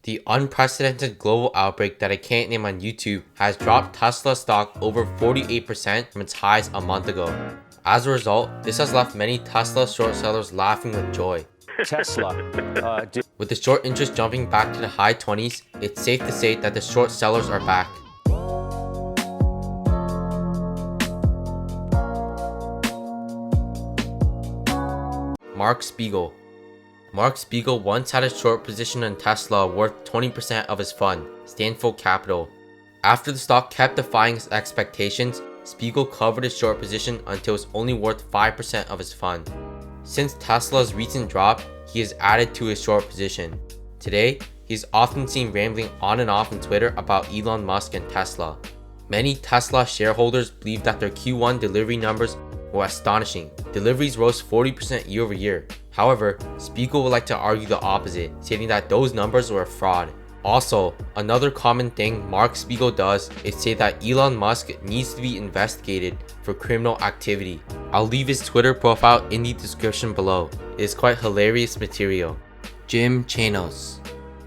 The unprecedented global outbreak that I can't name on YouTube has dropped Tesla stock over 48% from its highs a month ago. As a result, this has left many Tesla short sellers laughing with joy. Tesla. With the short interest jumping back to the high 20s, it's safe to say that the short sellers are back. Mark Spiegel. Mark Spiegel once had a short position in Tesla worth 20% of his fund, Stanford Capital. After the stock kept defying his expectations, Spiegel covered his short position until it's only worth 5% of his fund. Since Tesla's recent drop, he has added to his short position. Today, he is often seen rambling on and off on Twitter about Elon Musk and Tesla. Many Tesla shareholders believe that their Q1 delivery numbers were astonishing. Deliveries rose 40% year over year. However, Spiegel would like to argue the opposite, stating that those numbers were a fraud. Also, another common thing Mark Spiegel does is say that Elon Musk needs to be investigated for criminal activity. I'll leave his Twitter profile in the description below. It is quite hilarious material. Jim Chanos.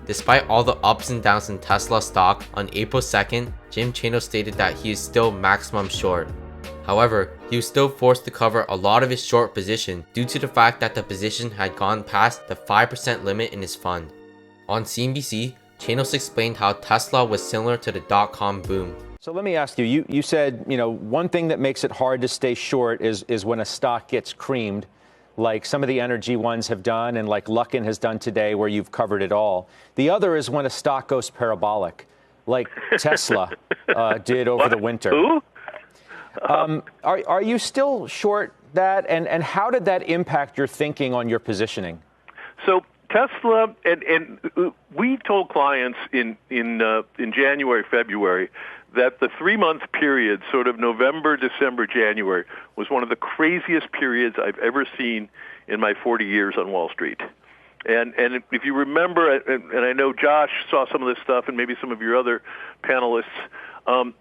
Despite all the ups and downs in Tesla stock, on April 2nd, Jim Chanos stated that he is still maximum short. However, he was still forced to cover a lot of his short position due to the fact that the position had gone past the 5% limit in his fund. On CNBC, Chanos explained how Tesla was similar to the dot-com boom. So let me ask you, you said, one thing that makes it hard to stay short is when a stock gets creamed, like some of the energy ones have done and like Luckin has done today where you've covered it all. The other is when a stock goes parabolic, like Tesla did over the winter. Who? Are you still short that? And how did that impact your thinking on your positioning? So Tesla, and we told clients in January, February, that the 3-month period, sort of November, December, January, was one of the craziest periods I've ever seen in my 40 years on Wall Street. And if you remember, and I know Josh saw some of this stuff, and maybe some of your other panelists,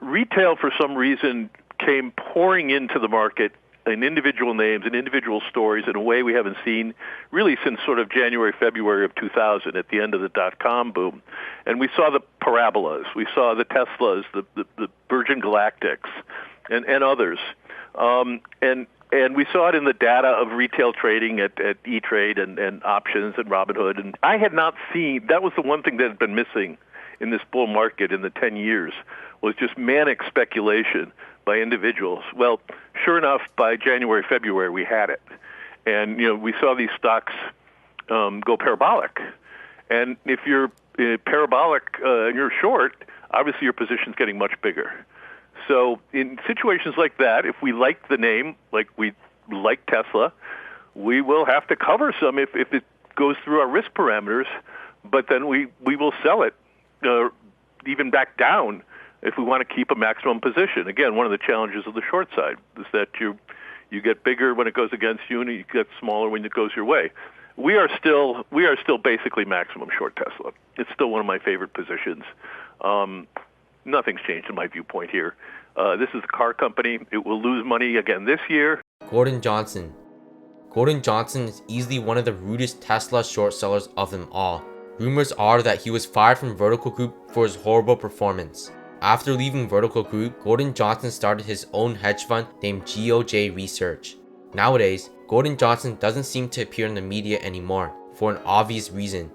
retail for some reason came pouring into the market in individual names and individual stories in a way we haven't seen really since sort of January, February of 2000 at the end of the dot-com boom. And we saw the parabolas. We saw the Teslas, the Virgin Galactics, and others. And we saw it in the data of retail trading at E-Trade and options and Robinhood. And I had not seen, that was the one thing that had been missing in this bull market in the 10 years, was just manic speculation by individuals. Well, sure enough, by January, February, we had it. And, we saw these stocks go parabolic. And if you're parabolic and you're short, obviously your position's getting much bigger. So in situations like that, if we like the name, like we like Tesla, we will have to cover some if it goes through our risk parameters, but then we will sell it even back down if we want to keep a maximum position. Again, one of the challenges of the short side is that you get bigger when it goes against you, and you get smaller when it goes your way. We are still basically maximum short Tesla. It's still one of my favorite positions. Nothing's changed in my viewpoint here. This is a car company. It will lose money again this year. Gordon Johnson. Gordon Johnson is easily one of the rudest Tesla short sellers of them all. Rumors are that he was fired from Vertical Group for his horrible performance. After leaving Vertical Group, Gordon Johnson started his own hedge fund named GOJ Research. Nowadays, Gordon Johnson doesn't seem to appear in the media anymore, for an obvious reason.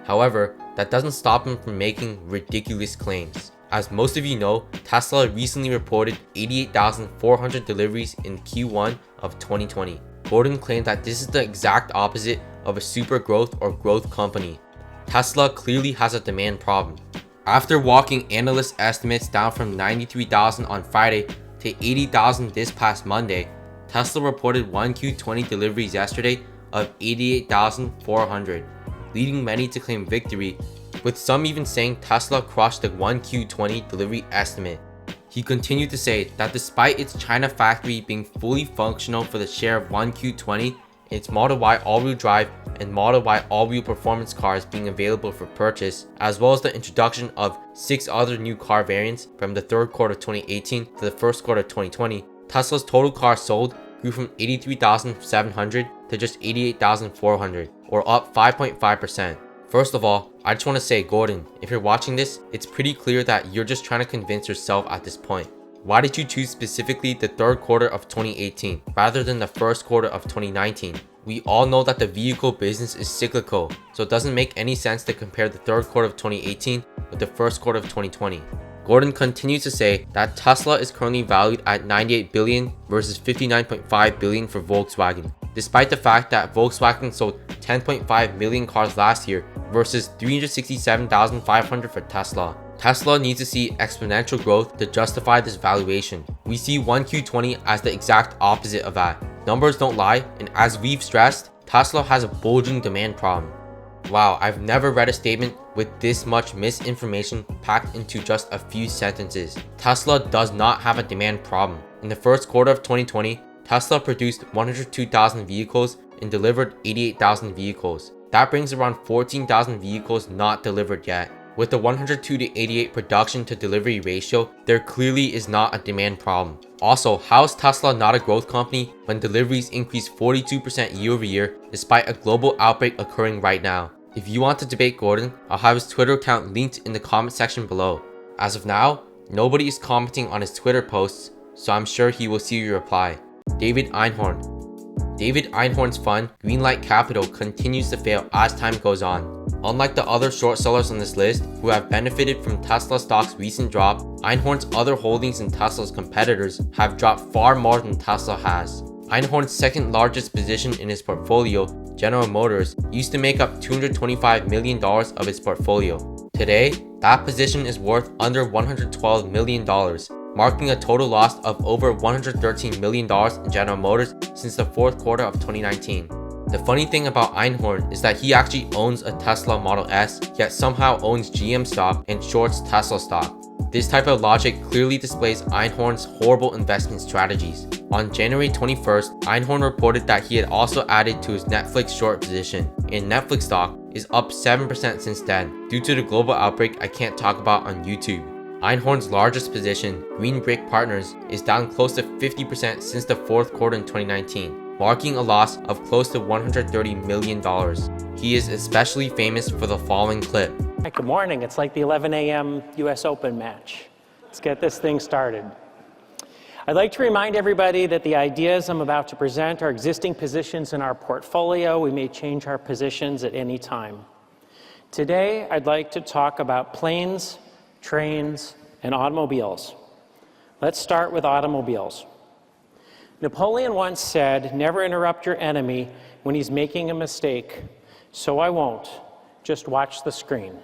However, that doesn't stop him from making ridiculous claims. As most of you know, Tesla recently reported 88,400 deliveries in Q1 of 2020. Gordon claimed that this is the exact opposite of a super growth or growth company. Tesla clearly has a demand problem. After walking analyst estimates down from 93,000 on Friday to 80,000 this past Monday, Tesla reported 1Q20 deliveries yesterday of 88,400, leading many to claim victory, with some even saying Tesla crushed the 1Q20 delivery estimate. He continued to say that despite its China factory being fully functional for the share of 1Q20, its Model Y all-wheel drive and Model Y all-wheel performance cars being available for purchase, as well as the introduction of 6 other new car variants from the third quarter of 2018 to the first quarter of 2020, Tesla's total cars sold grew from 83,700 to just 88,400, or up 5.5%. First of all, I just want to say, Gordon, if you're watching this, it's pretty clear that you're just trying to convince yourself at this point. Why did you choose specifically the third quarter of 2018 rather than the first quarter of 2019? We all know that the vehicle business is cyclical, so it doesn't make any sense to compare the third quarter of 2018 with the first quarter of 2020. Gordon continues to say that Tesla is currently valued at $98 billion versus $59.5 billion for Volkswagen, despite the fact that Volkswagen sold 10.5 million cars last year versus 367,500 for Tesla. Tesla needs to see exponential growth to justify this valuation. We see 1Q20 as the exact opposite of that. Numbers don't lie, and as we've stressed, Tesla has a bulging demand problem. Wow, I've never read a statement with this much misinformation packed into just a few sentences. Tesla does not have a demand problem. In the first quarter of 2020, Tesla produced 102,000 vehicles and delivered 88,000 vehicles. That brings around 14,000 vehicles not delivered yet. With the 102 to 88 production to delivery ratio, there clearly is not a demand problem. Also, how is Tesla not a growth company when deliveries increased 42% year over year despite a global outbreak occurring right now? If you want to debate Gordon, I'll have his Twitter account linked in the comment section below. As of now, nobody is commenting on his Twitter posts, so I'm sure he will see your reply. David Einhorn. David Einhorn's fund, Greenlight Capital, continues to fail as time goes on. Unlike the other short sellers on this list who have benefited from Tesla stock's recent drop, Einhorn's other holdings in Tesla's competitors have dropped far more than Tesla has. Einhorn's second largest position in his portfolio, General Motors, used to make up $225 million of his portfolio. Today, that position is worth under $112 million, marking a total loss of over $113 million in General Motors since the fourth quarter of 2019. The funny thing about Einhorn is that he actually owns a Tesla Model S, yet somehow owns GM stock and shorts Tesla stock. This type of logic clearly displays Einhorn's horrible investment strategies. On January 21st, Einhorn reported that he had also added to his Netflix short position, and Netflix stock is up 7% since then, due to the global outbreak I can't talk about on YouTube. Einhorn's largest position, Green Brick Partners, is down close to 50% since the fourth quarter in 2019, marking a loss of close to $130 million. He is especially famous for the following clip. Hi, good morning. It's like the 11 a.m. US Open match. Let's get this thing started. I'd like to remind everybody that the ideas I'm about to present are existing positions in our portfolio. We may change our positions at any time. Today, I'd like to talk about planes, trains, and automobiles. Let's start with automobiles. Napoleon once said, "Never interrupt your enemy when he's making a mistake." So I won't. Just watch the screen.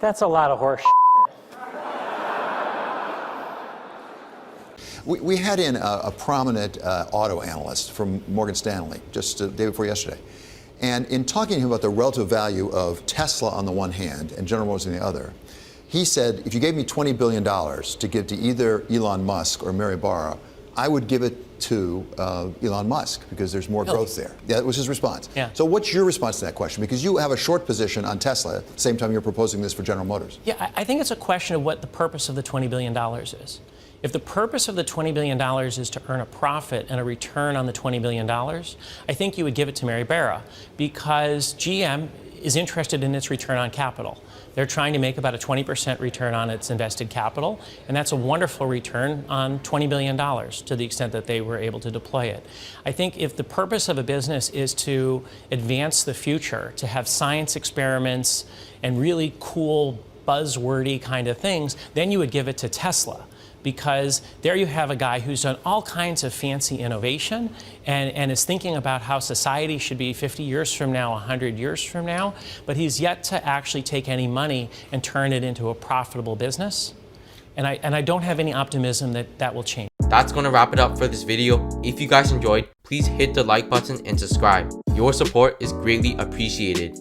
That's a lot of horse. We had in a prominent auto analyst from Morgan Stanley just the day before yesterday. And in talking to him about the relative value of Tesla on the one hand and General Motors on the other, he said, if you gave me $20 billion to give to either Elon Musk or Mary Barra, I would give it to Elon Musk because there's more growth there. Yeah, that was his response. Yeah. So what's your response to that question? Because you have a short position on Tesla at the same time you're proposing this for General Motors. Yeah, I think it's a question of what the purpose of the $20 billion is. If the purpose of the $20 billion is to earn a profit and a return on the $20 billion, I think you would give it to Mary Barra because GM is interested in its return on capital. They're trying to make about a 20% return on its invested capital, and that's a wonderful return on $20 billion to the extent that they were able to deploy it. I think if the purpose of a business is to advance the future, to have science experiments and really cool, buzzwordy kind of things, then you would give it to Tesla. because there you have a guy who's done all kinds of fancy innovation and is thinking about how society should be 50 years from now, 100 years from now, but he's yet to actually take any money and turn it into a profitable business. And I don't have any optimism that that will change. That's gonna wrap it up for this video. If you guys enjoyed, please hit the like button and subscribe. Your support is greatly appreciated.